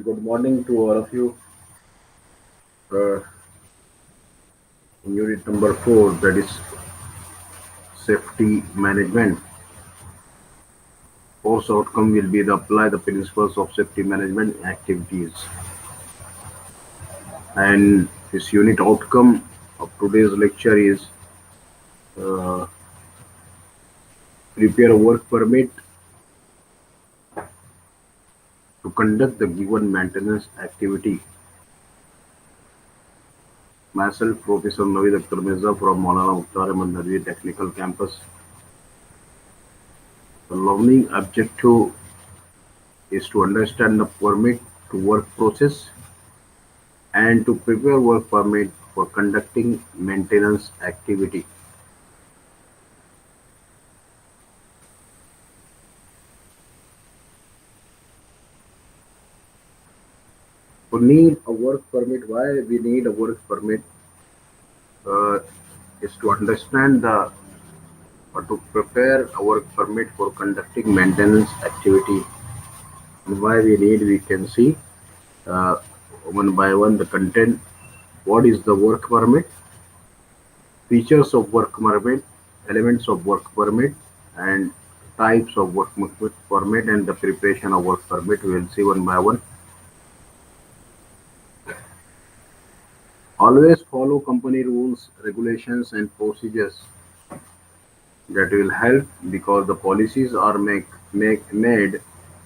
good morning to all of you. Uh, in unit number 4, that is safety management. Course outcome will be to apply the principles of safety management activities. And this unit outcome of today's lecture is uh, prepare a work permit to conduct the given maintenance activity. Myself, Professor Naveed Akhtar Mirza from Maulana Mukhtar Ahmad Nadwi Technical Campus. The learning objective is to understand the permit to work process and to prepare work permit for conducting maintenance activity. To need a work permit, why we need a work permit uh, is to understand the or to prepare a work permit for conducting maintenance activity. And why we need, we can see uh, one by one the content. What is the work permit? Features of work permit, elements of work permit, and types of work permit, and the preparation of work permit. We will see one by one. Always follow company rules, regulations, and procedures. That will help because the policies are made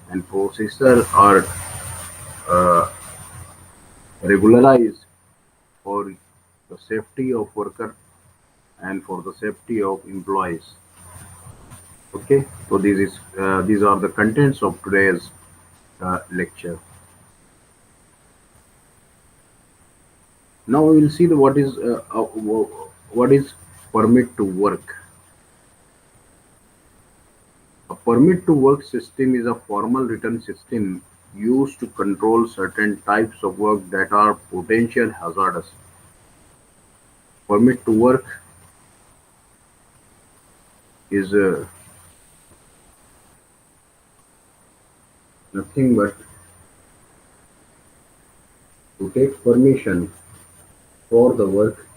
and procedures are uh, regularized for the safety of worker and for the safety of employees. Okay, so these are the contents of today's lecture. Now we will see the what is permit to work. A permit to work system is a formal written system used to control certain types of work that are potential hazardous. Permit to work is nothing but to take permission for the work.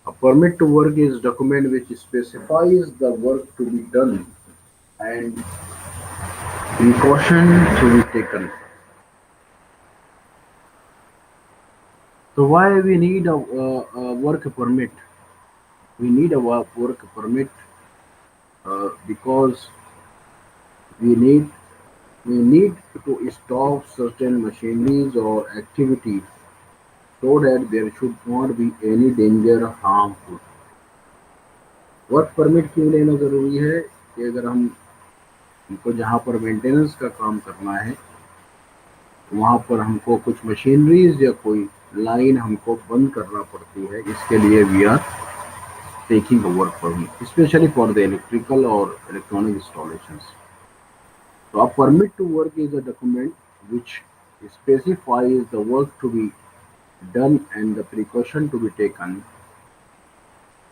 A permit to work is document which specifies the work to be done and precaution to be taken. So why we need a work permit? We need a work permit because we need we need to stop certain machineries or activities so that there should not be any danger harmful. Work permit क्यों लेना ज़रूरी है कि अगर हमको जहाँ पर maintenance का काम करना है वहाँ पर हमको कुछ मशीनरीज या कोई लाइन हमको बंद करना पड़ती है, इसके लिए we are taking a work permit, especially for the electrical or electronic installations. So a permit to work is a document which specifies the work to be done and the precaution to be taken.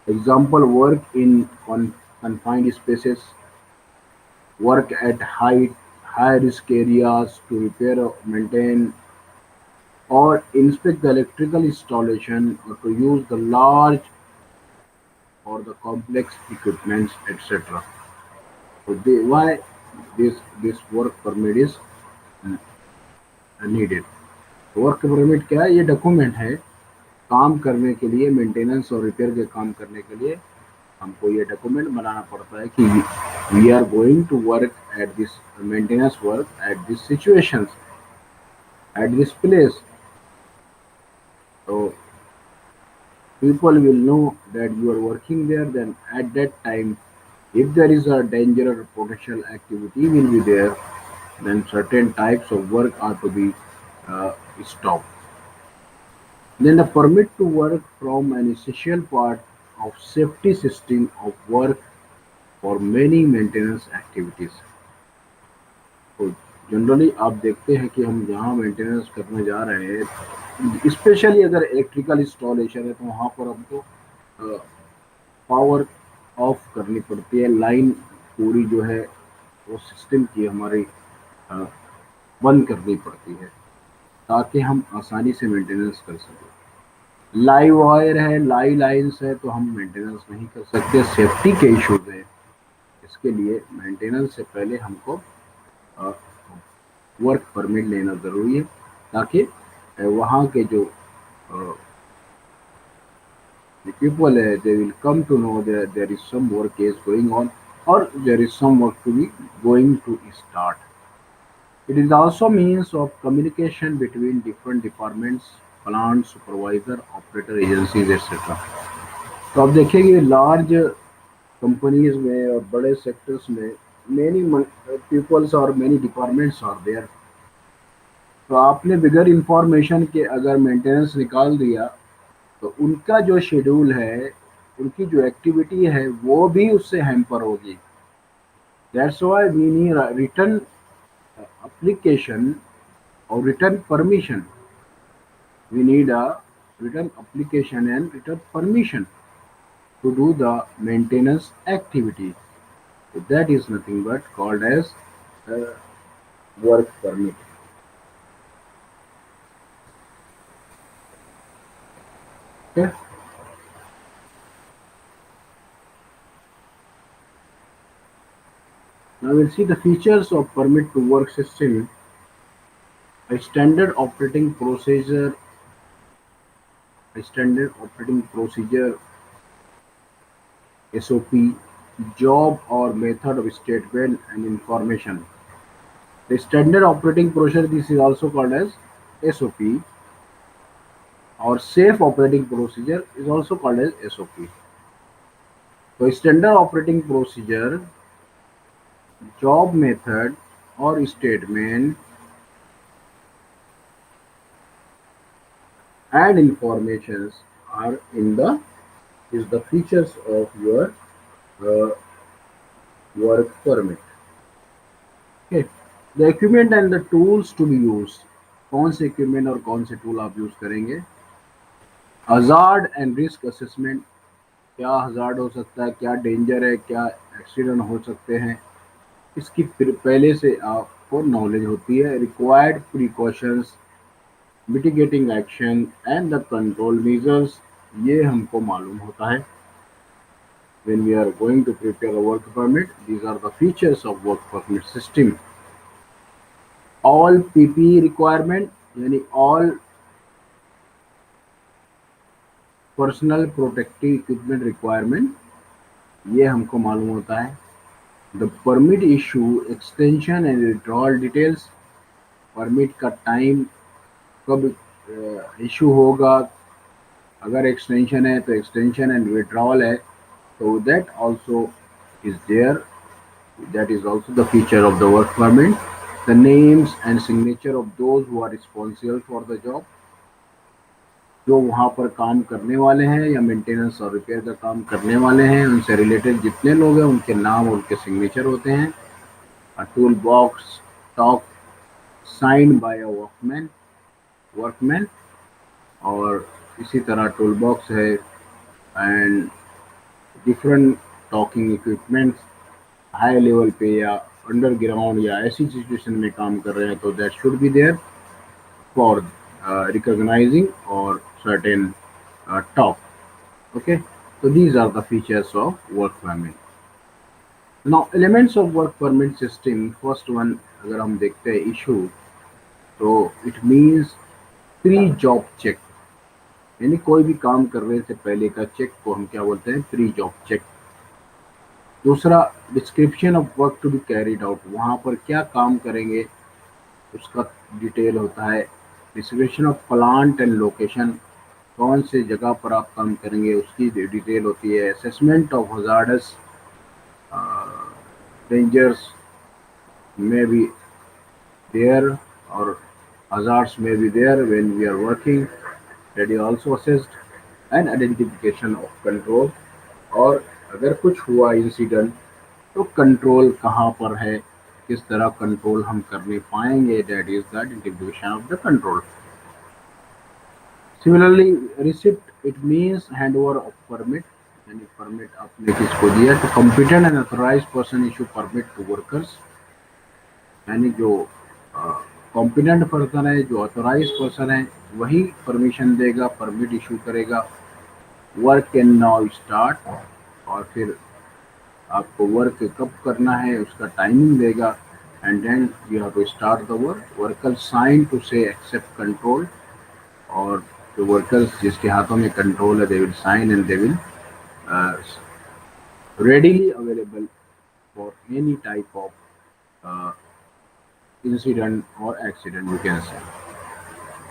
Example, work in confined spaces, work at high risk areas to repair or maintain or inspect the electrical installation or to use the large or the complex equipments, etc. So why this work permit is needed. Work permit क्या है? ये document है काम करने के लिए, maintenance और repair के काम करने के लिए हमको ये डॉक्यूमेंट बनाना पड़ता है कि we are going to work at this maintenance work at this situations at this place. So people will know that you are working there, then at that time if there is a danger or potential activity will be there, then certain types of work are to be uh, stopped. Then the permit to work from an essential part of safety system of work for many maintenance activities. So generally आप देखते हैं कि हम जहाँ maintenance करने जा रहे हैं, स्पेशली अगर इलेक्ट्रिकल इंस्टॉलेशन है, तो वहाँ पर हमको पावर ऑफ करनी पड़ती है, लाइन पूरी जो है वो सिस्टम की हमारी अ, बंद करनी पड़ती है, ताकि हम आसानी से मेंटेनेंस कर सकें। लाइव वायर है, लाइव लाइन्स है, तो हम मेंटेनेंस नहीं कर सकते, सेफ्टी के इश्यूज है। इसके लिए मेंटेनेंस से पहले हमको वर्क परमिट लेना ज़रूरी है, ताकि वहाँ के जो पीपल है, they will come to know there is some work is going on, और there is some work to be going to start. It is also means of communication between different departments, plant supervisor, operator agencies, etc. तो आप देखिए large companies में और बड़े sectors में many peoples और many departments are there. तो आपने बिगर इंफॉर्मेशन के अगर मेंटेनेंस निकाल दिया, तो उनका जो शेड्यूल है, उनकी जो एक्टिविटी है, वो भी उससे हैम्पर होगी। That's why we need return application or written permission. We need a written application and written permission to do the maintenance activity. So that is nothing but called as uh, work permit. Okay. Now we'll see the features of permit to work system. A standard operating procedure SOP, job or method of statement and information. The standard operating procedure, this is also called as SOP, or safe operating procedure is also called as SOP. So standard operating procedure, job method or statement and informations are in the is the features of your uh, work permit. Okay. The equipment and the tools to be used. कौन से equipment और कौन से tool आप use करेंगे? Hazard and risk assessment, क्या hazard हो सकता है, क्या डेंजर है, क्या एक्सीडेंट हो सकते हैं, इसकी पहले से आपको नॉलेज होती है। Required precautions, mitigating action and the control measures, ये हमको मालूम होता है। when we are going to prepare a work permit, these are the features of work permit system. All PPE requirement, यानी all personal protective equipment requirement, ये हमको मालूम होता है। The permit issue, extension and withdrawal details, permit का time कब issue होगा, अगर एक्सटेंशन है तो एक्सटेंशन एंड विड्रॉल है, तो that also is there, that is also the feature of the work permit. The names and signature of those who are responsible for the job, जो वहाँ पर काम करने वाले हैं या मेंटेनेंस और रिपेयर का काम करने वाले हैं, उनसे रिलेटेड जितने लोग हैं उनके नाम और उनके सिग्नेचर होते हैं। Tool box talk signed by a workman, और इसी तरह टूल बॉक्स है and different talking equipments, high level पे या अंडरग्राउंड या ऐसी सिचुएशन में काम कर रहे हैं, तो that should be there for recognizing or certain talk. Okay, so these are the features of work permit. Now elements of work permit system, first one अगर हम देखते हैं issue, तो it means pre job check, यानी कोई भी काम करने से पहले का चेक को हम क्या बोलते हैं? Pre job check. दूसरा, description of work to be carried out, वहाँ पर क्या काम करेंगे उसका डिटेल होता है। Description of plant and location, कौन से जगह पर आप काम करेंगे उसकी डिटेल होती है। असेसमेंट ऑफ हजार्डस डेंजर्स में बी देयर, और hazards may be there when we are working, that is also assessed, and identification of control, और अगर कुछ हुआ इंसिडेंट तो कंट्रोल कहाँ पर है, किस तरह कंट्रोल हम करने पाएंगे, that is the distribution of the control. Similarly receipt it means hand over of permit, यानी परमिट आपने किसको दिया, तो competent and authorised person issue permit to workers, यानी जो कॉम्पिटेंट पर्सन है, जो ऑथोराइज पर्सन है, वही परमिशन देगा, परमिट इशू करेगा. वर्क कैन नाउ स्टार्ट, और फिर आपको वर्क कब करना है उसका टाइमिंग देगा. And then you have to start the work. Worker sign to से एक्सेप्ट कंट्रोल, और जो वर्कर्स जिसके हाथों में कंट्रोल है, they will sign and they will readily available for any type of incident or accident, you can say.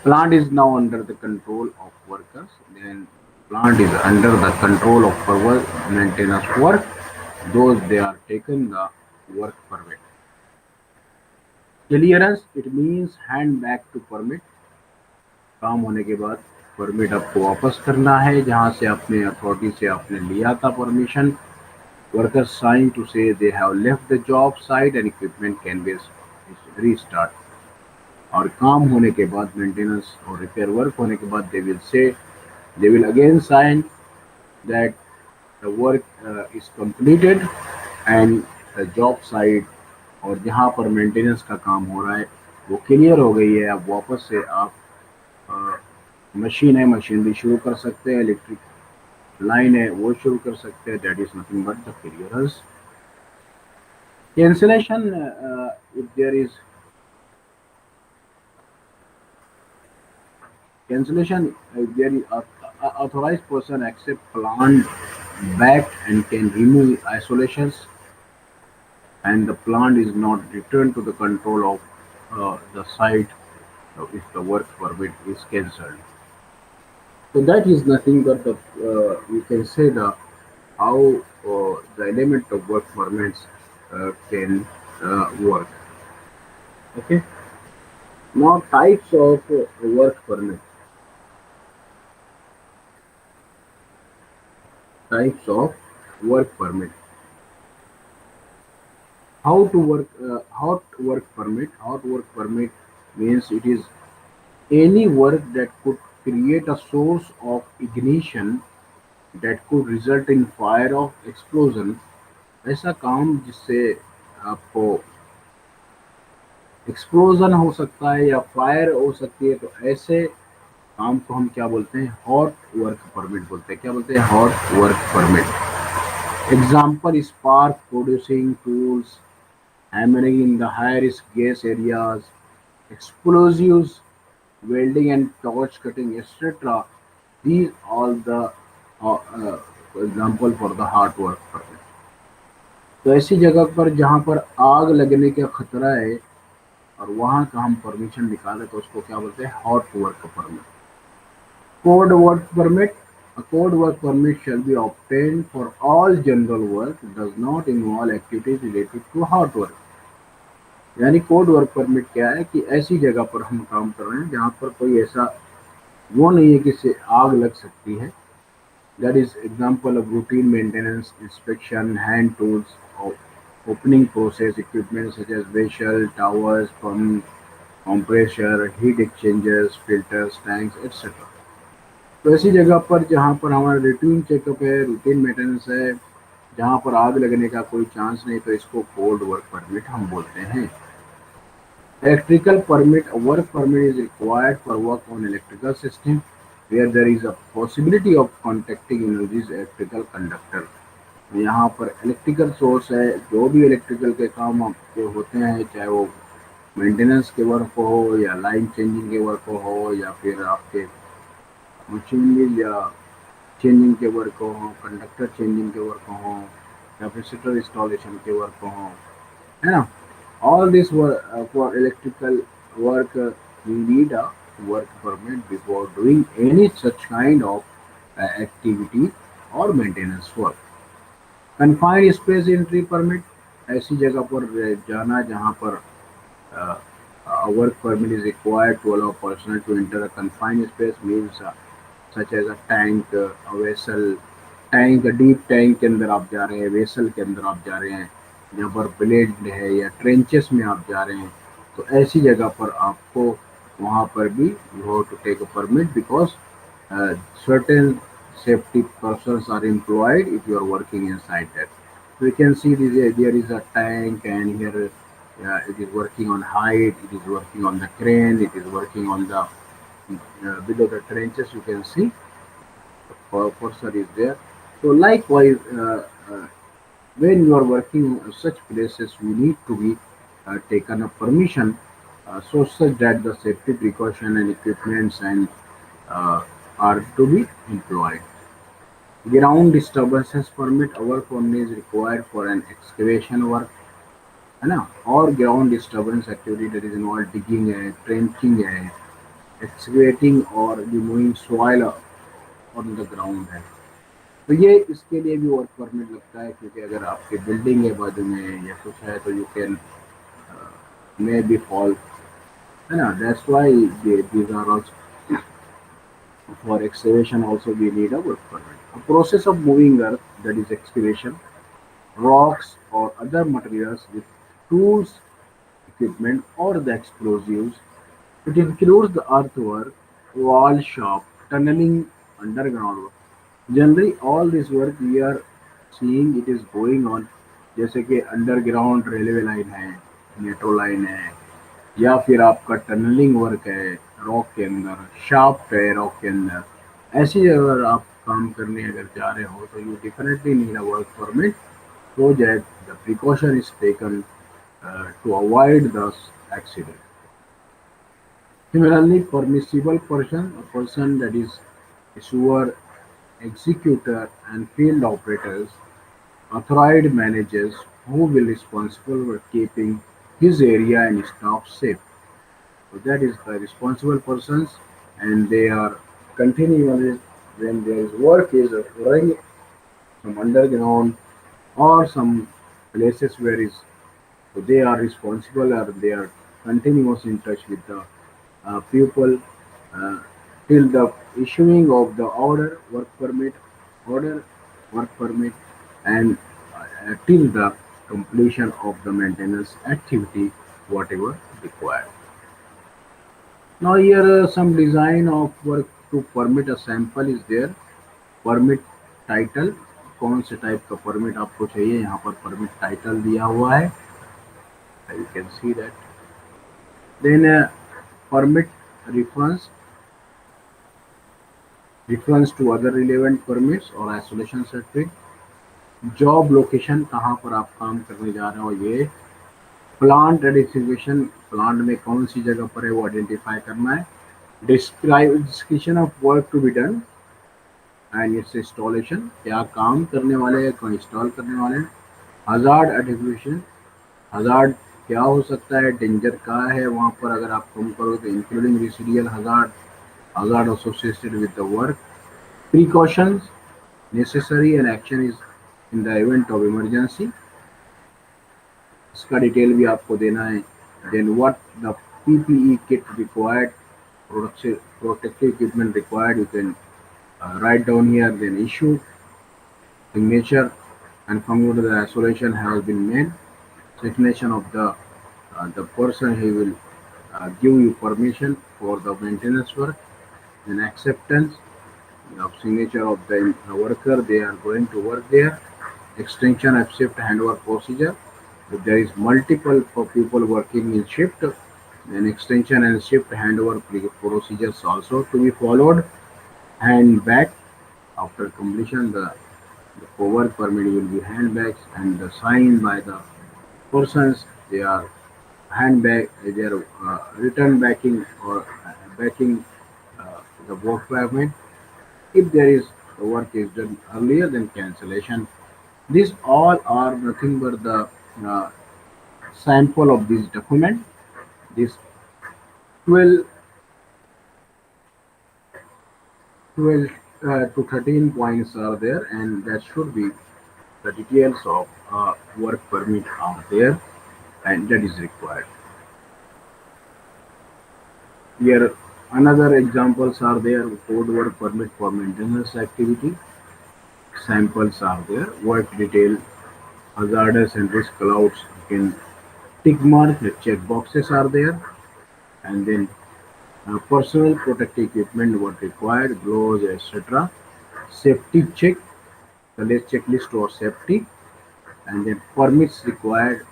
Plant is now under the control of workers. Then plant is under the control of maintenance work. Those they are taken the work permit. Clearance it means hand back to permit. काम होने के बाद permit आपको वापस करना है जहां से अपने अथॉरिटी से आपने लिया था permission. Workers sign to say they have left the job site and equipment can be restart. और काम होने के बाद, मेंटेनेंस और रिपेयर वर्क होने के बाद, they will again sign that the work is completed and the job site, और जहाँ पर मेंटेनेंस का काम हो रहा है वो क्लियर हो गई है. अब वापस से आप मशीन है, मशीनरी शुरू कर सकते हैं, इलेक्ट्रिक लाइन है वो शुरू कर सकते हैं. That is nothing but the clearance. Cancellation, if there is cancellation, if there is a authorized person accept plant back and can remove isolations, and the plant is not returned to the control of the site if the work permit is cancelled. So that is nothing but the you can say the how the element of work permits can work. Okay. Now types of work permit. Types of work permit. How to work permit means it is any work that could create a source of ignition that could result in fire of explosion. ऐसा काम जिससे आपको explosion हो सकता है या fire हो सकती है, तो ऐसे काम को हम क्या बोलते हैं, हॉट वर्क परमिट बोलते हैं. क्या बोलते हैं, hot work permit. Example spark producing tools, hammering in the high-risk gas areas, explosives, welding and torch cutting, etc. These all the example for the hard work permit. तो ऐसी जगह पर जहाँ पर आग लगने का खतरा है और वहाँ का हम परमिशन निकालें तो उसको क्या बोलते हैं, hot work permit. Code work permit. A code work permit shall be obtained for all general work, does not involve activities related to hot work. यानी कोड वर्क परमिट क्या है कि ऐसी जगह पर हम काम कर रहे हैं जहाँ पर कोई ऐसा वो नहीं है कि इससे आग लग सकती है. That is example of routine maintenance, inspection, hand tools, opening process equipment such as vessel, towers, pump, compressor, heat exchangers, filters, tanks, etcetera. तो ऐसी जगह पर जहाँ पर हमारा रूटीन चेकअप है, रूटीन मेंटेनेंस है, जहाँ पर आग लगने का कोई चांस नहीं, तो इसको कोड वर्क परमिट हम बोलते हैं. Electrical permit. A work permit is required for work on electrical system where there is a possibility of contacting energies electrical conductor. यहाँ पर इलेक्ट्रिकल सोर्स है, जो भी इलेक्ट्रिकल के काम आपके होते हैं, चाहे वो मेंटेनेंस के वर्क हो या लाइन चेंजिंग के वर्क हो या फिर आपके मशीनरी या चेंजिंग के वर्क हो, कंडक्टर चेंजिंग के वर्क हो, कैपेसिटर इंस्टॉलेशन के वर्क हो, है ना. All this work for electrical work, we need a work permit before doing any such kind of activity or maintenance work. Confined space entry permit. ऐसी जगह पर जाना जहाँ पर a work permit is required to allow personnel to enter a confined space means such as a tank, a vessel. Tank, deep tank के अंदर आप जा रहे हैं, वेसल के अंदर आप जा रहे हैं, जहाँ पर ब्लेड है या ट्रेंचेस में आप जा रहे हैं, तो ऐसी जगह पर आपको वहाँ पर भी you have to take a permit, because certain safety persons are employed if you are working inside that. So you can see this, there is a tank, and here it is working on height, it is working on the crane, it is working on the below the trenches. You can see the person is there. So likewise, when you are working in such places, you need to be taken a permission, so such that the safety precaution and equipments and uh, are to be employed. Ground disturbances permit work only is required for an excavation work, है ना, और ground disturbance activity that is involve digging है, trenching है, excavating और removing soil on the ground है। तो ये इसके लिए भी वर्क परमिट लगता है, क्योंकि अगर आपकी बिल्डिंग है बाजू में या कुछ है तो you can may be fall, है ना, that's why these are also for excavation also we need a work permit. A process of moving earth, that is excavation, rocks or other materials with tools, equipment or the explosives. It includes the earthwork, wall shop, tunneling, underground work. Generally all this work we are seeing it is going on, जैसे कि underground railway line है, metro line है, या फिर आपका tunnelling work है rock के अंदर, शाफ्ट है रॉक के अंदर, ऐसी जगह अगर आप काम करने अगर जा रहे हो तो you definitely need a work permit, so that the precaution is taken to avoid the accident. Similarly, permissible person, a person that is a sewer executor and field operators, authorized managers who will responsible for keeping his area and staff safe. So that is the responsible persons, and they are continually when their work is occurring from underground or some places where is, so they are responsible or they are continuous in touch with the people uh, till the issuing of the order, work permit, and till the completion of the maintenance activity, whatever required. Now here some design of work to permit a sample is there. Permit title, कौन से type का permit आपको चाहिए, यहाँ पर permit title दिया हुआ है, you can see that. Then permit reference, reference to other relevant permits और आइसोलेशन सर्टिफिकेट, जॉब लोकेशन कहाँ पर आप काम करने जा रहे हो, ये प्लांट आइडेंटिफिकेशन, प्लांट में कौन सी जगह पर है वो आइडेंटिफाई करना है, describe description of work to be done and its installation, क्या काम करने वाले हैं, को इंस्टॉल करने वाले हैं, हजार्ड आइडेंटिफिकेशन, हजार्ड क्या हो सकता है, डेंजर कहाँ है वहाँ पर अगर आप काम करो तो, including residual hazard, hazard associated with the work, precautions necessary and action is in the event of emergency, इसका डिटेल भी आपको देना है। Then what the PPE kit required, protective equipment required, you can write down here, then issue, signature, and conclude the isolation has been made, signature of the person he will give you permission for the maintenance work, then acceptance of signature of the worker they are going to work there, extension of shift handover procedure. If there is multiple people working in shift, then extension and shift handover procedures also to be followed, and back after completion the forward permit will be handbags and the signed by the persons they are handbag, they are return backing or backing the work permit. If there is the work is done earlier than cancellation, these all are nothing but the uh, sample of this document. This 12, 12 to 13 points are there, and that should be the details of work permit are there, and that is required. Here another examples are there, code work permit for maintenance activity, samples are there, work detail, hazardous and risk clouds. You can tick mark the check boxes are there, and then personal protective equipment what required, gloves, etc. Safety check, the list checklist or safety, and then permits required,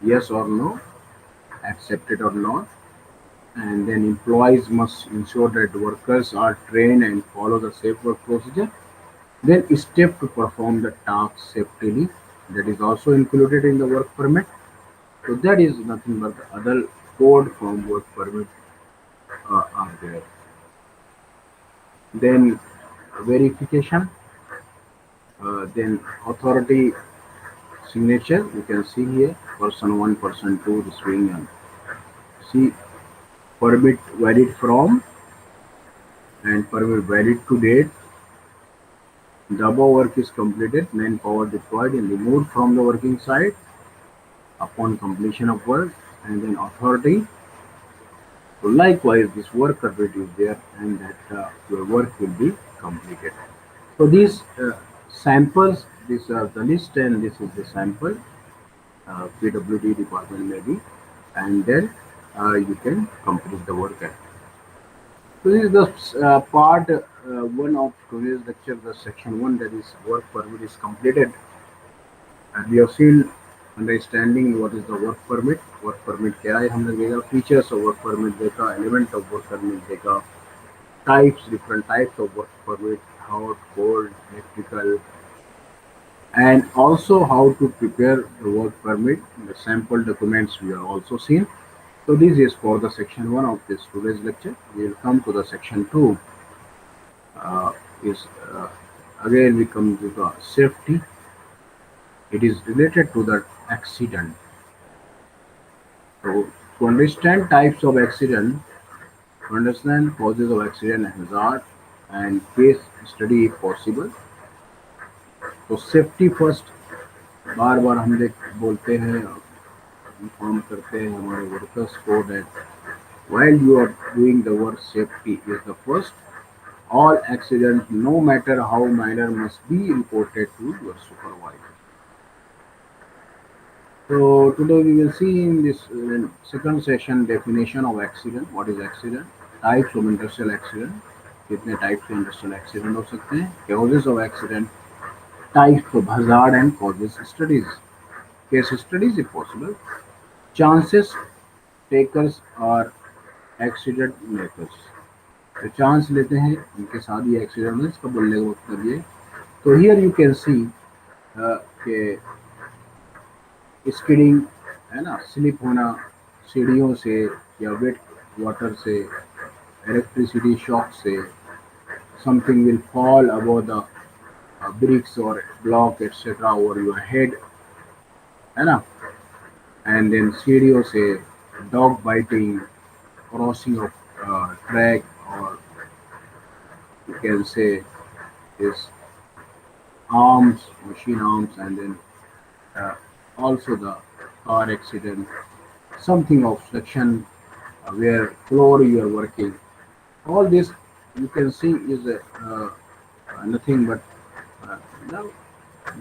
yes or no, accepted or not, and then employees must ensure that workers are trained and follow the safe work procedure. Then step to perform the task safely, that is also included in the work permit. So that is nothing but the other code from work permit are there. Then verification, then authority signature. You can see here person one, person two, this being see permit valid from and permit valid to date. The above work is completed, manpower deployed and removed from the working site upon completion of work, and then authority. So likewise, this work permit is there, and that your work will be completed. So these samples, these are the list, and this is the sample. PWD department maybe, and then you can complete the work. So this is the part one of today's lecture, the section one, that is work permit is completed, and we have seen understanding what is the work permit. Work permit क्या है हमने देखा, features of work permit देखा, element of work permit देखा, types, different types of work permit, hot, cold, electrical, and also how to prepare the work permit. The sample documents we are also seen. So this is for the section one of this today's lecture. We will come to the section two. Is again we come to the safety. It is related to the accident. So to understand types of accident, to understand causes of accident, hazard, and case study if possible. तो safety first बार बार हम देख बोलते हैं, inform करते हैं हमारे workers को that while you are doing the work, safety is the first. All accidents, no matter how minor, must be reported to your supervisor. So today we will see in this second session definition of accident. What is accident? Types of industrial accident. कितने types के industrial accident हो सकते हैं? Causes of accident. Types of hazard and causes studies. Case studies if possible. Chances takers are accident makers. तो chance लेते हैं उनके साथ ये एक्सीडेंट है, इसका बोलने का मतलब ये। तो हियर यू कैन सी कि स्किडिंग है ना, स्लिप होना सीढ़ियों से या वेट वाटर से, इलेक्ट्रिसिटी शॉक से, something will fall above the bricks or block etc over your head, है ना, एंड देन सीढ़ियों से dog biting, crossing of track, और you can say is arms, machine arms, and then uh, also the car accident, something of section where floor you are working. All this you can see is nothing but uh, now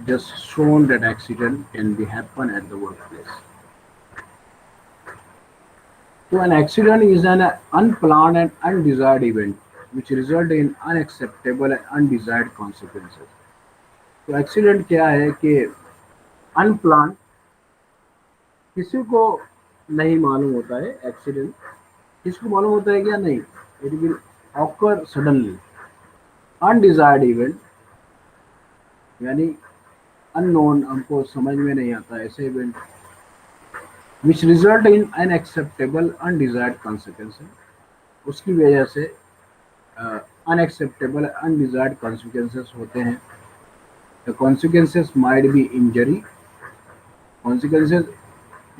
just shown that accident can be happen at the workplace. So an accident is an unplanned and undesired event which result in unacceptable and undesired consequences. तो accident क्या है कि unplanned, किसी को नहीं मालूम होता है एक्सीडेंट, किसको मालूम होता है क्या, नहीं, it will occur suddenly. Undesired event यानी अननोन, हमको समझ में नहीं आता ऐसे event, which result in unacceptable undesired consequences, उसकी वजह से अनएक्सेप्टेबल अनडिजायर्ड कॉन्सिक्वेंसेस होते हैं। The consequences might be injury, consequences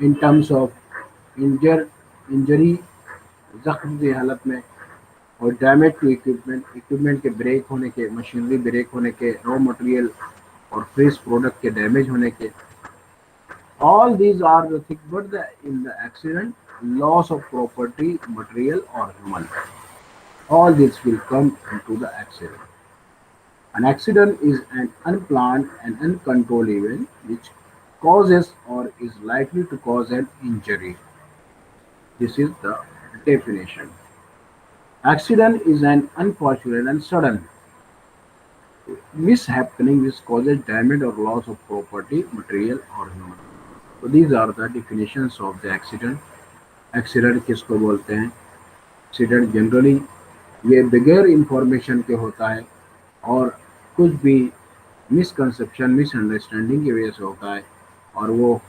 in terms of injury, जख्म की हालत में, और डैमेज टू इक्विपमेंट, इक्विपमेंट के ब्रेक होने के, मशीनरी ब्रेक होने के, रॉ मटेरियल और फ्रेश प्रोडक्ट के डैमेज होने के। All these are the thing but the in the accident, loss of property, material और human, all this will come into the accident. An accident is an unplanned and uncontrolled event which causes or is likely to cause an injury. This is the definition. Accident is an unfortunate and sudden mishappening which causes damage or loss of property, material or human. So these are the definitions of the accident. Accident किसको बोलते हैं? Accident generally ये बगैर information के होता है और कुछ भी मिसकंसेप्शन मिसअंडरस्टैंडिंग की वजह से होता है, और वो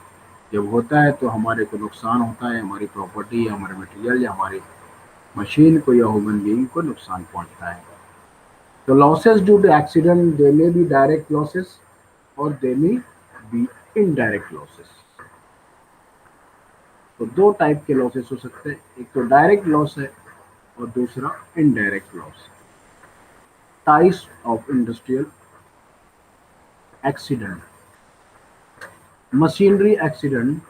जब होता है तो हमारे को नुकसान होता है, हमारी प्रॉपर्टी या हमारे मटेरियल या हमारी मशीन को या ह्यूमन बीइंग को नुकसान पहुंचता है. तो losses due to accident they may be direct losses और they may be indirect losses. तो दो टाइप के लॉसेस हो सकते हैं, एक तो डायरेक्ट लॉस है और दूसरा indirect loss. Types of industrial accident. Machinery accident.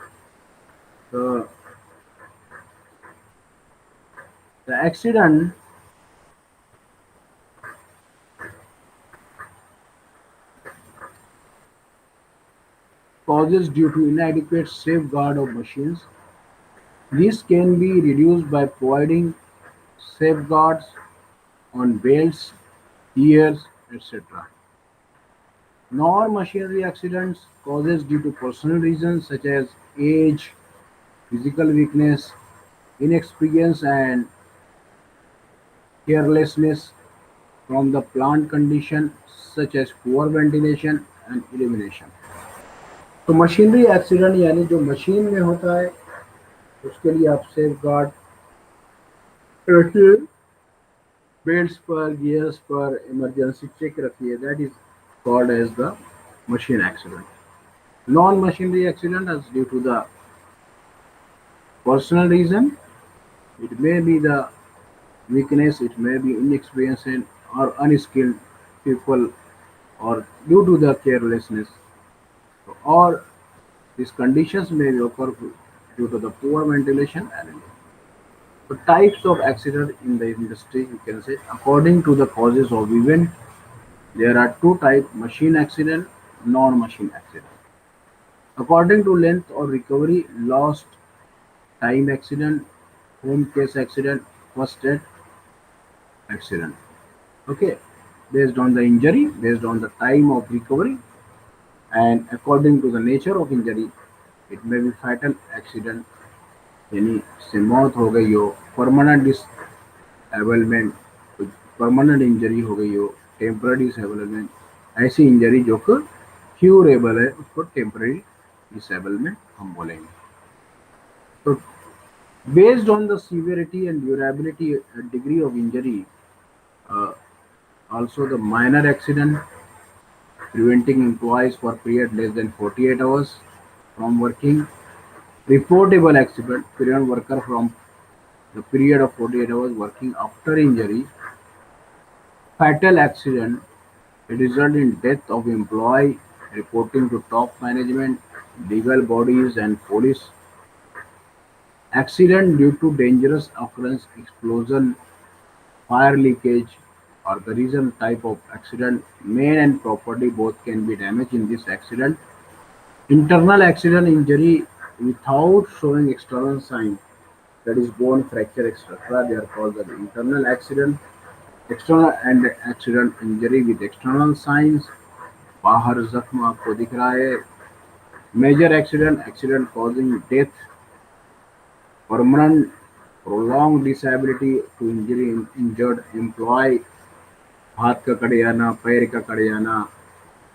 The accident causes due to inadequate safeguard of machines. This can be reduced by providing safeguards on belts, gears, etc. Non-machinery accidents causes due to personal reasons such as age, physical weakness, inexperience and carelessness from the plant condition such as poor ventilation and illumination. तो machinery accident यानी जो machine में होता है उसके लिए आप safeguard रखिए, बेल्ट्स पर, गियर्स पर इमरजेंसी चेक रखिए. That is called as the machine accident. Non-machinery accident is due to the personal reason. It may be the weakness, it may be inexperienced or unskilled people, or due to the carelessness, or these conditions may occur due to the poor ventilation and the types of accident in the industry. You can say according to the causes of event, there are two types: machine accident, non-machine accident. According to length or recovery, lost time accident, home case accident, first aid accident. Okay, based on the injury, based on the time of recovery, and according to the nature of injury, it may be fatal accident, यानी इससे मौत हो गई हो, permanent disablement, permanent injury हो गई हो, temporary disablement, ऐसी इंजरी जो कि क्यूरेबल है उसको टेम्पररी डिसेबलमेंट हम बोलेंगे. तो based on the severity and durability and degree of injury, uh, also the minor accident, preventing employees for period less than 48 hours from working. Reportable accident, prevent worker from the period of 48 hours working after injury. Fatal accident, it result in death of employee, reporting to top management, legal bodies and police. Accident due to dangerous occurrence, explosion, fire leakage are the reason type of accident. Man and property both can be damaged in this accident. Internal accident injury without showing external sign, that is bone fracture etc. They are called the internal accident. External and accident injury with external signs. बाहर जख्म आपको दिख रहा है. Major accident, accident causing death, permanent prolonged disability to injury injured employee, हाथ का cut जाना, पैर का कट जाना,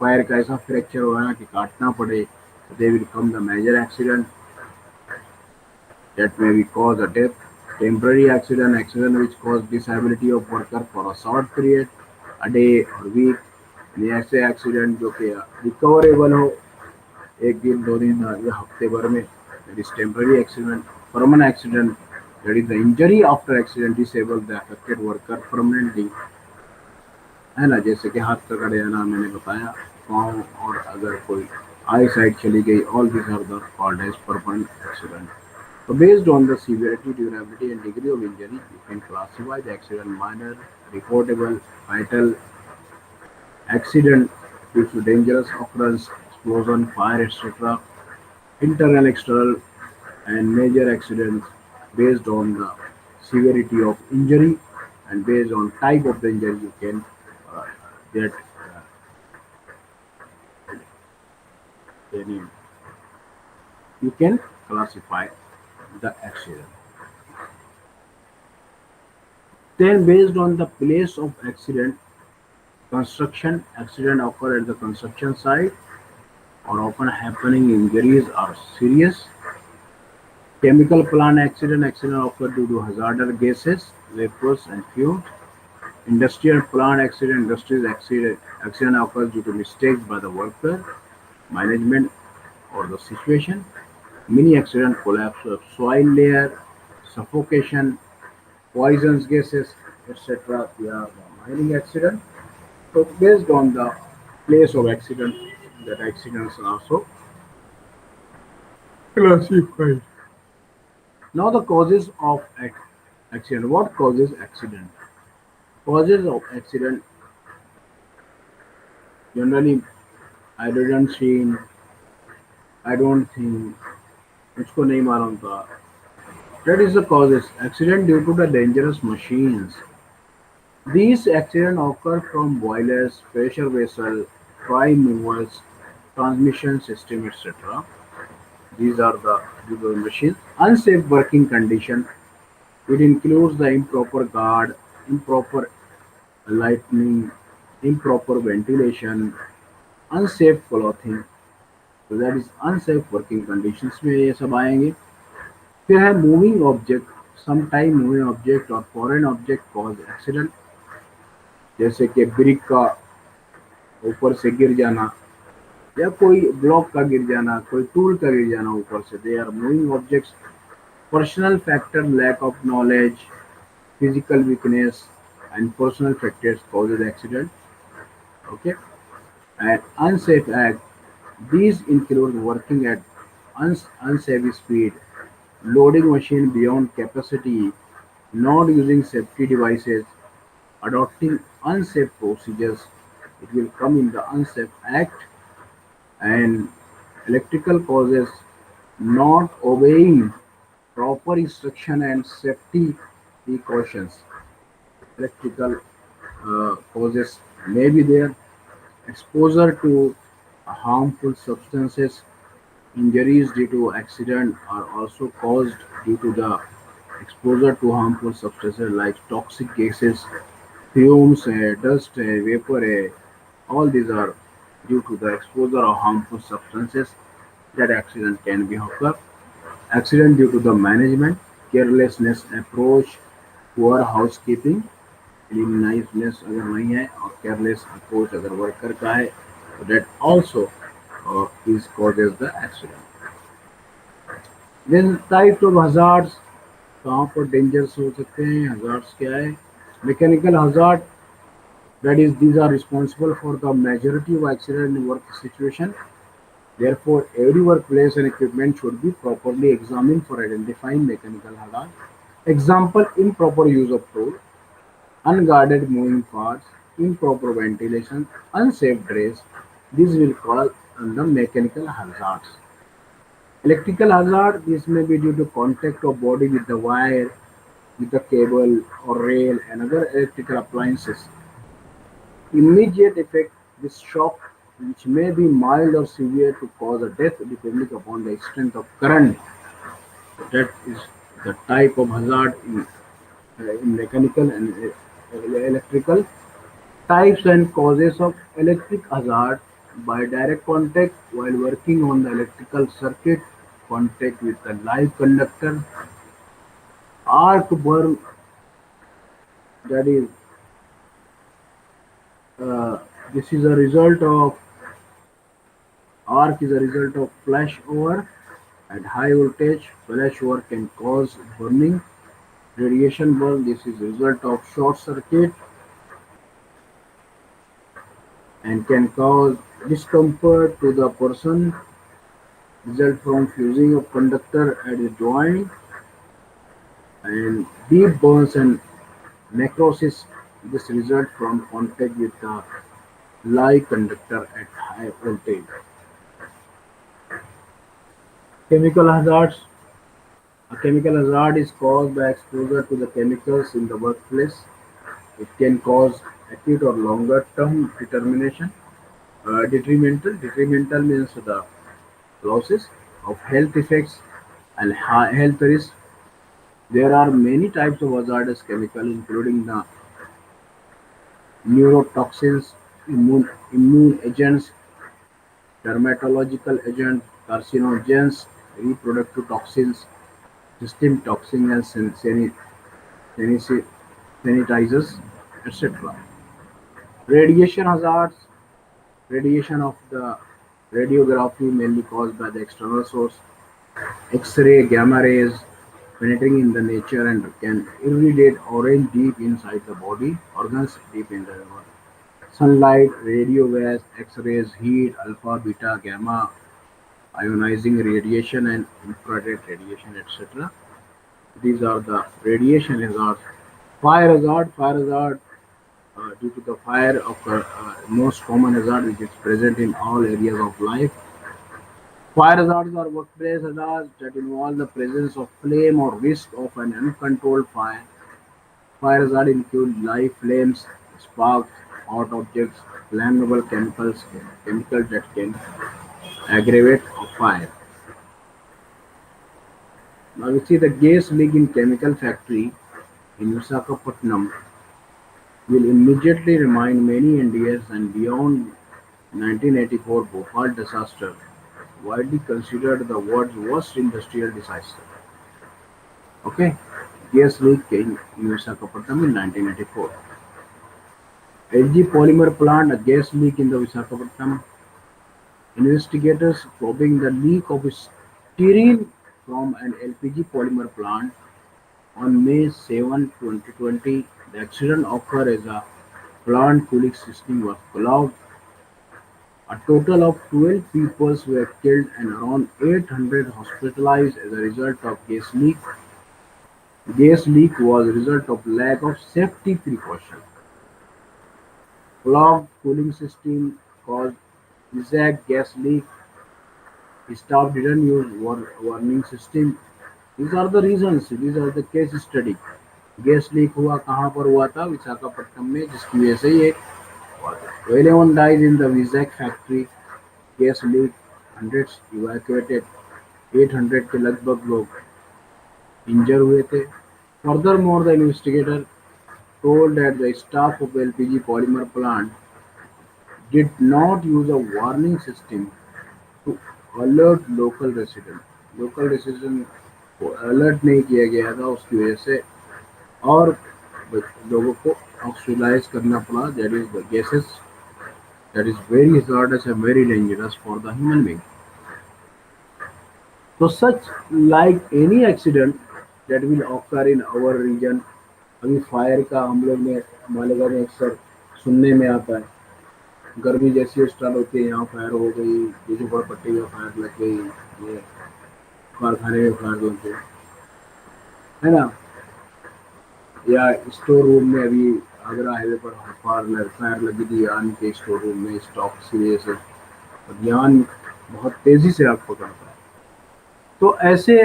पैर का ऐसा फ्रैक्चर हो जाना कि काटना पड़े. They will come the major accident that may be cause a death. Temporary accident, accident which cause disability of worker for a short period, a day or week. यानी ऐसे एक्सीडेंट जो कि रिकवरेबल हो, एक दिन दो दिन या हफ्ते भर में, that is temporary accident. Permanent accident, that is the injury after accident disable the affected worker permanently, है ना, जैसे कि हाथ का कट जाना मैंने बताया, पाँव, और अगर कोई आई साइड चली गई, all this are the called as permanent accident. So based on the severity, durability and degree of injury, you can classify the accident minor, reportable, fatal accident due to dangerous occurrence, explosion, fire, etc. Internal, external, and major accidents based on the severity of injury and based on type of the injury you can uh, get any you can classify the accident. Then based on the place of accident, construction accident occur at the construction site or often happening injuries are serious. Chemical plant accident occur due to hazardous gases, vapors and fumes. Industrial plant industries accident occurs due to mistakes by the worker, management or the situation. Many accident collapse of soil layer, suffocation, poisons gases, etc. They are the mining accident. So based on the place of accident, that accidents are also classified. Now the causes of accident. What causes accident? Causes of accident generally I didn't see, I don't think, मुझको नहीं मालूम था. That is the causes. Accident due to the dangerous machines. These accidents occur from boilers, pressure vessel, prime movers, transmission system, etc. These are the due to the machines. Unsafe working condition. It includes the improper guard, improper lighting, improper ventilation, unsafe clothing. तो that is unsafe working conditions में ये सब आएंगे. फिर है moving object. Some time moving object और foreign object cause accident. जैसे कि ब्रिक का ऊपर से गिर जाना या कोई ब्लॉक का गिर जाना, कोई टूल का गिर जाना ऊपर से, they are moving objects. Personal factor, lack of knowledge, physical weakness and personal factors causes accident. Okay. And unsafe act. These include working at unsafe speed, loading machine beyond capacity, not using safety devices, adopting unsafe procedures. It will come in the unsafe act. And electrical causes, not obeying proper instruction and safety precautions. Electrical causes may be there. Exposure to harmful substances. Injuries due to accident are also caused due to the exposure to harmful substances like toxic gases, fumes, dust, vapor. All these are due to the exposure of harmful substances that accident can be occur. Accident due to the management, carelessness approach, poor housekeeping, cleanliness अगर नहीं है और careless approach अगर worker का है, so that also is causes the accident. Then types of hazards. कहाँ पर dangers हो सकते हैं, hazards क्या है? Mechanical hazard, that is these are responsible for the majority of accident in work situation. Therefore, every workplace and equipment should be properly examined for identifying mechanical hazard. Example: improper use of tool, unguarded moving parts, improper ventilation, unsafe dress. These will cause the mechanical hazards. Electrical hazard, this may be due to contact of body with the wire, with the cable or rail and other electrical appliances. Immediate effect, this shock, which may be mild or severe to cause a death depending upon the extent of current. So that is the type of hazard in mechanical and electrical. Types and causes of electric hazard: by direct contact while working on the electrical circuit, contact with the live conductor, arc burn, that is uh, this is a result of arc is a result of flashover at high voltage. Flashover can cause burning. Radiation burn, this is a result of short circuit and can cause discomfort to the person. Result from fusing of conductor at a joint. And deep burns and necrosis, this result from contact with the like conductor at high voltage. Chemical hazards. A chemical hazard is caused by exposure to the chemicals in the workplace. It can cause acute or longer term detrimental. Detrimental means the losses of health effects and health risks. There are many types of hazardous chemicals, including the neurotoxins, immune agents, dermatological agents, carcinogens, reproductive toxins, system toxins, and sani- sanitizers, etc. Radiation hazards. Radiation of the radiography mainly caused by the external source. X-ray, gamma rays penetrating in the nature and can irradiate orange deep inside the body, organs deep in the body. Sunlight, radio waves, X-rays, heat, alpha, beta, gamma, ionizing radiation and infrared radiation, etc. These are the radiation hazards. Fire hazard due to the fire occur, most common hazard which is present in all areas of life. Fire hazards are workplace hazards that involve the presence of flame or risk of an uncontrolled fire. Fire hazards include live flames, sparks, hot objects, flammable chemicals that can aggravate a fire. Now we see the gas leak in chemical factory in Visakhapatnam will immediately remind many Indians and beyond 1984 Bhopal disaster, widely considered the world's worst industrial disaster. Okay, gas leak in Visakhapatnam in 1984. LG Polymer plant, a gas leak in the Visakhapatnam. Investigators probing the leak of styrene from an LPG polymer plant on May 7, 2020. The accident occurred as a plant cooling system was clogged. A total of 12 people were killed and around 800 hospitalized as a result of gas leak. Gas leak was a result of lack of safety precautions. Clogged cooling system caused exact gas leak. Staff didn't use warning system. These are the reasons. These are the case study. Gas leak हुआ कहाँ पर हुआ था विशाखापट्टनम में जिसकी वजह से ये हुआ था 11 died in the Vizag factory gas leak hundreds evacuated 800 के लगभग लोग इंजर हुए थे furthermore the investigator told that the staff of LPG polymer plant did not use a warning system to alert local resident को अलर्ट नहीं किया गया था उसकी वजह से और लोगों को ऑक्सीडाइज करना पड़ा that is the gases that is very hazardous and very dangerous for the human being. So such like any accident that will occur in our region अभी फायर का हम लोग ने मालेगांव में अक्सर सुनने में आता है गर्मी जैसी स्टार्ट होती है यहाँ फायर हो गई ये झोपड़पट्टी में फायर लग गई ये कारखाने में फायर लग गई है ना या स्टोर रूम में अभी आगरा हाईवे पर फायर लगी थी यान के स्टोर रूम में स्टॉक की वजह से और यान बहुत तेजी से आग पकड़ता है तो ऐसे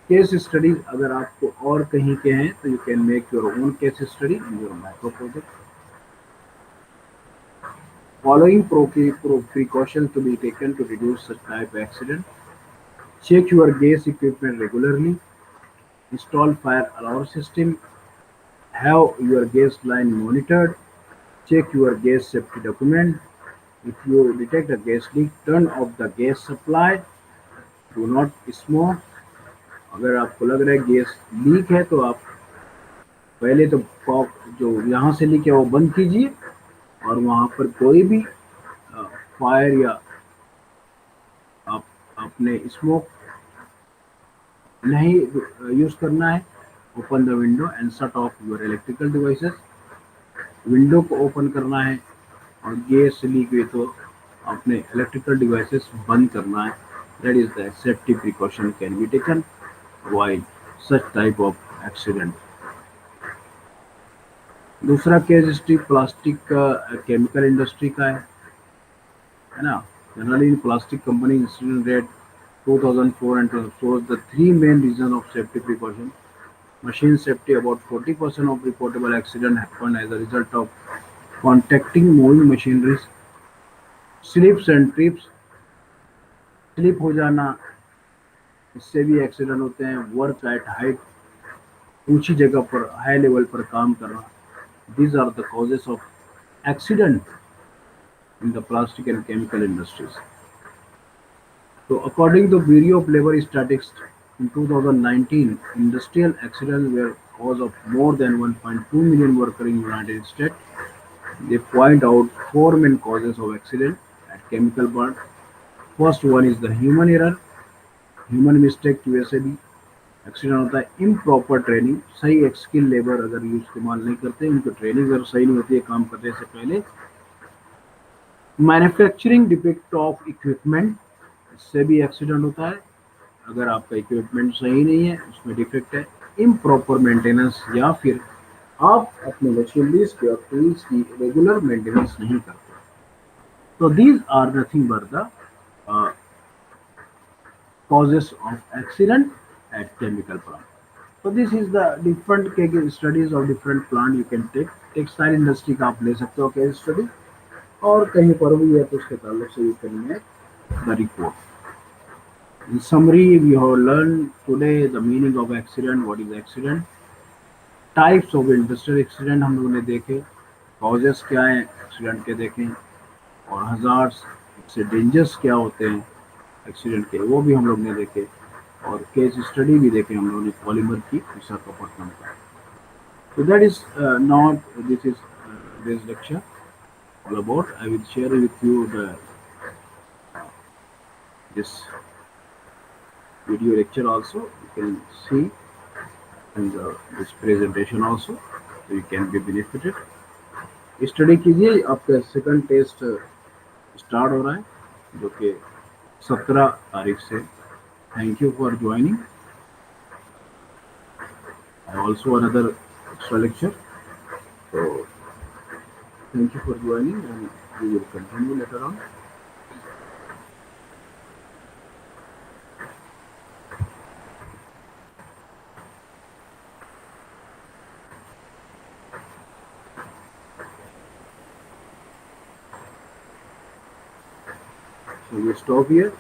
केस स्टडीज अगर आपको और कहीं के हैं तो you can make your own case study in your micro project following precautions to be taken to reduce such type of accident. Check your gas equipment regularly. Install fire alarm system. Have your gas line monitored. Check your gas safety document. If you detect a gas leak, turn off the gas supply. Do not smoke. अगर आपको लग रहा है gas leak है तो आप पहले तो पॉप जो यहाँ से लीक है वो बंद कीजिए और वहाँ पर कोई भी फायर या आप अपने स्मोक नहीं यूज करना है open the window and shut off your electrical devices window को ओपन करना है और गैस लीक हुई तो अपने इलेक्ट्रिकल डिवाइसेस बंद करना है that is the safety precaution can be taken while such type of accident. दूसरा केस हिस्ट्री प्लास्टिक का केमिकल इंडस्ट्री का है ना? Generally in plastic company incident rate 2004 and shows the three main reasons of safety precaution. Machine safety: about 40% of reportable accidents happen as a result of contacting moving machineries. Slips and trips: slip हो जाना, इससे भी accident होते हैं. Work at height: ऊंची जगह पर high level पर काम करना. These are the causes of accident in the plastic and chemical industries. So, according to Bureau of Labor Statistics, in 2019, industrial accidents were cause of more than 1.2 million workers in United States. They point out four main causes of accident at chemical plant. First one is the human error, human mistake की वजह से भी accident होता है. Improper training: सही skill labour अगर use इस्तेमाल नहीं करते, उनको ट्रेनिंग अगर सही नहीं होती है काम करने से पहले. मैन्युफैक्चरिंग डिफेक्ट ऑफ इक्विपमेंट: इससे भी एक्सीडेंट होता है अगर आपका इक्विपमेंट सही नहीं है, उसमें डिफेक्ट है. इम्प्रॉपर मेंटेनेंस, या फिर आप अपने मशीनरीज के और टूल्स की रेगुलर मेंटेनेंस नहीं करते. तो these are nothing but the causes of accident at chemical plant. So this is the different case studies of different plant you can take. Textile industry का आप ले सकते हो केस स्टडी, और कहीं पर भी है तो उसके ताल्लुक से you can make the report. In summary, we have learned today the meaning of accident, what is accident, types of industrial accident हम लोगों ने देखे, कॉजेस क्या हैं एक्सीडेंट के देखें, और हजार्ड्स से डेंजर्स क्या होते हैं एक्सीडेंट के, वो भी हम लोग ने देखे, और केस स्टडी भी देखे हम लोगों ने पॉलीमर की विशाखापट्टनम का. So that is not this is this lecture all about. I will share with you the this video lecture also. You can see in this presentation also, so you can be benefited. Study कीजिए, आपका second test start हो रहा है जो कि 17 तारीख से. Thank you for joining. Also another extra lecture. So thank you for joining, and we will continue later on. So we stop here.